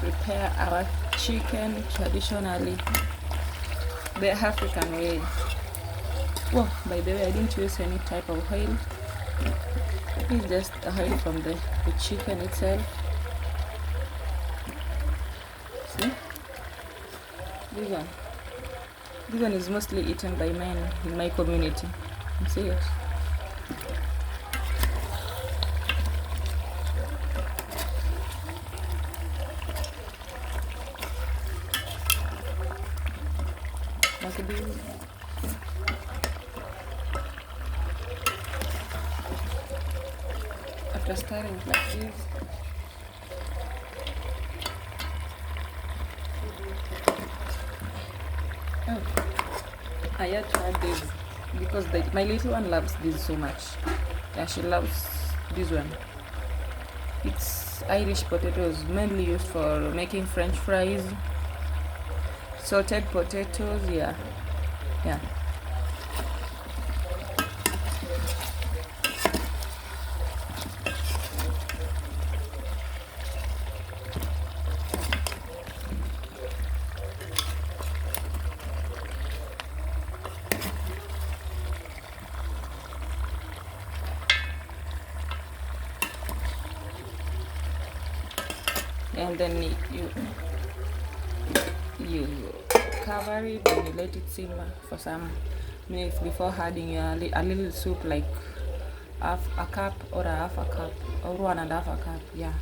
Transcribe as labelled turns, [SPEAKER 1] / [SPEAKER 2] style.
[SPEAKER 1] prepare our chicken traditionally, the African way. Oh, by the way, I didn't use any type of oil. It's just the oil from the chicken itself. See? This one is mostly eaten by men in my community. See it? Like this. After stirring like this, I had tried this because my little one loves this so much. Yeah, she loves this one. It's Irish potatoes, mainly used for making French fries, salted potatoes. Yeah. And then you cover it and you let it simmer for some minutes before adding a little soup, like half a cup or a half a cup or 1.5 cups. Yeah.